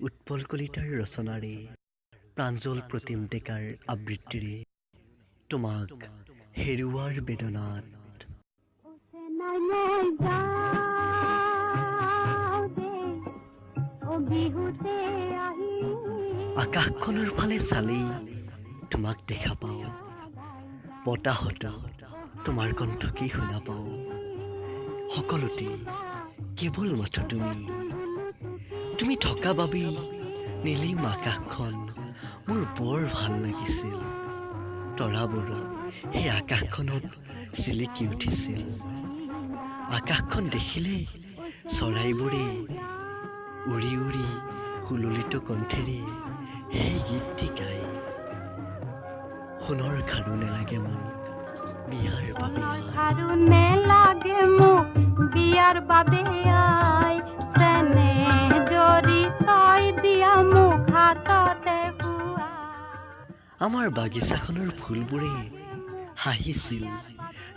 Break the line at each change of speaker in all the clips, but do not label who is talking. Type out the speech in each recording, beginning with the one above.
উৎপল কলিতাৰ ৰচনাৰে প্ৰাঞ্জল প্ৰতিম ডেকাৰ আবৃত্তিৰে তোমাক হেৰুৱাৰ বেদনাত আকাশখনৰ ফালে চালেই তোমাক দেখা পাওঁ, বতাহত তোমাৰ কণ্ঠকেই শুনা পাওঁ, সকলোতে কেৱল মাথো তুমি থকা বাবেই নীলিম আকাশখন মোৰ বৰ ভাল লাগিছিল। তৰাবোৰ সেই আকাশখনত জিলিকি উঠিছিল। আকাশখন দেখিলে চৰাইবোৰে উৰি উৰি সুললিত কণ্ঠেৰে সেই গীতটি গায়। সোণৰ খাৰু নেলাগে মোক বিয়াৰ বাবে
খাৰু নেলাগে মোক বিয়াৰ বাবে আই চেনে জৰি তই দিয়া মোক হাততে খুৱা।
আমাৰ বাগিচাখনৰ ফুলবোৰে হাঁহিছিল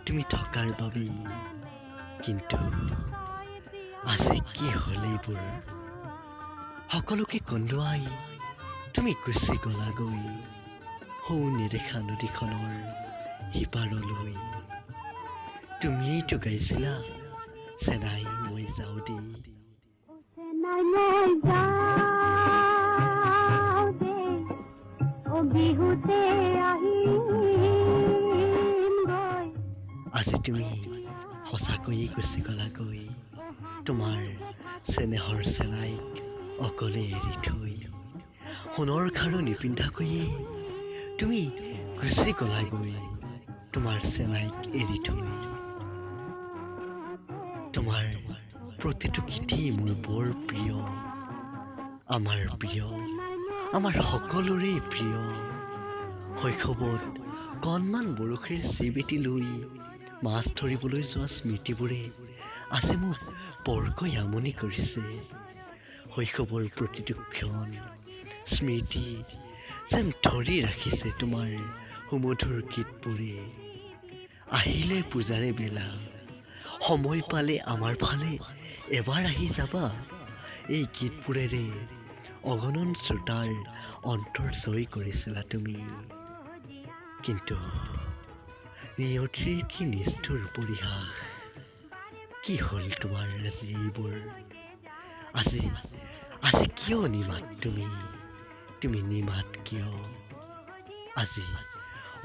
তুমি থকাৰ বাবেই, কিন্তু আজি কি হ'ল এইবোৰ? সকলোকে কন্দুৱাই তুমি গুচি গলাগৈ সৌ নেদেখা নদীখনৰ সিপাৰলৈ। তুমিয়েইতো গাইছিলা চেনাই মই যাওঁ দেই।
চেনাই মই যাওঁ দেই ও বিহুতে আহিম গৈ।
আজি তুমি সঁচাকৈয়ে গুচি গলাগৈ তোমাৰ চেনেহৰ চেনাইক অকলে এৰি থৈ। সোণৰ খাৰু নিপিন্ধাকৈয়ে তুমি গুচি গলাগৈ তোমাৰ চেনাইক এৰি থৈ। তোমাৰ প্ৰতিটো গীতেই মোৰ বৰ প্ৰিয়, আমাৰ প্ৰিয়, আমাৰ সকলোৰে প্ৰিয়। শৈশৱত কণমান বৰশীৰ চিপ এটি লৈ মাছ ধৰিবলৈ যোৱা স্মৃতিবোৰে আজি মোক বৰকৈ আমনি কৰিছে। শৈশৱৰ প্ৰতিটো ক্ষণ স্মৃতি যেন ধৰি ৰাখিছে তোমাৰ সুমধুৰ গীতবোৰে। আহিলে পূজাৰে বেলা, সময় পালে আমাৰ ফালে এবাৰ আহি যাবা। এই গীতবোৰেৰে অগণন শ্ৰোতাৰ অন্তৰ জয় কৰিছিলা তুমি, কিন্তু নিয়তিৰ কি নিষ্ঠুৰ পৰিহাস। কি হ'ল তোমাৰ আজি এইবোৰ? আজি কিয় নিমাত তুমি নিমাত কিয়? আজি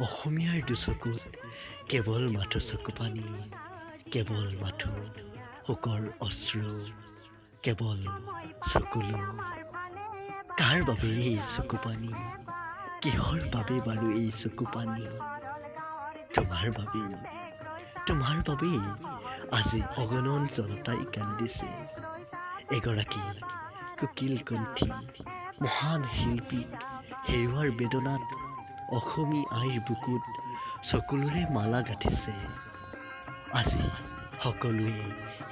অসমীয়াৰ দুচকুত কেৱল মাথো চকু পানী, কেৱল মাথো শোকৰ অশ্ৰু, কেৱল চকুলো। কাৰ বাবে এই চকু পানী? কিহৰ বাবে বাৰু এই চকু পানী? তোমাৰ বাবেই আজি অগণন জনতাই কান্দিছে। এগৰাকী কোকিল কণ্ঠী মহান শিল্পীক হেৰুৱাৰ বেদনাত অসমী আইৰ বুকুত চকুলোৰে মালা গাঁঠিছে। আজি সকলোৱে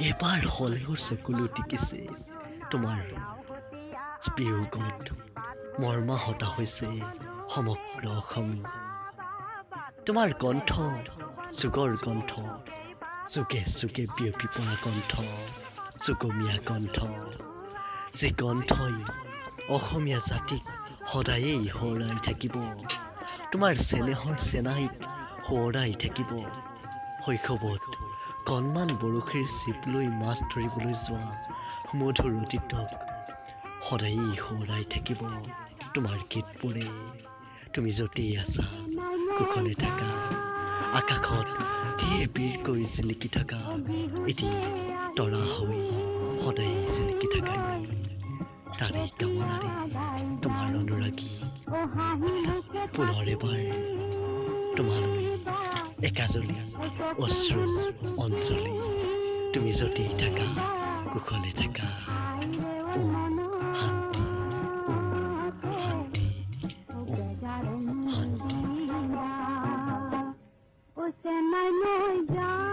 এবাৰ হ'লেও চকুলো টিকিছে। তোমাৰ বিয়োগত মৰ্মাহতা হৈছে সমগ্ৰ অসম। তোমাৰ কণ্ঠ যুগৰ কণ্ঠ, যুগে যুগে বিয়পি পৰা কণ্ঠ, যুগমীয়া কণ্ঠ, যি কণ্ঠই অসমীয়া জাতিক সদায়েই সোঁৱৰাই থাকিব। তোমাৰ চেনেহৰ চেনাইক সোঁৱৰাই থাকিব। শৈশৱত কণমান বৰশীৰ চিপ লৈ মাছ ধৰিবলৈ যোৱা মধুৰ অতীতক সদায়েই সোঁৱৰাই থাকিব তোমাৰ গীতবোৰে। তুমি য'তেই আছা কুশলে থাকা, আকাশত ধীৰ বীৰকৈ জিলিকি থকা এটি তৰা হৈ সদায় জিলিকি থাকা। তাৰেই কামনাৰে তোমাৰ অনুৰাগী পুনৰ এবাৰ তোমালৈ একাজলি অশ্ৰু অঞ্জলি। তুমি য'তেই থাকা কুশলে থাকা। শান্তি, শান্তি, শান্তি।
চেনাই মই যাওঁ।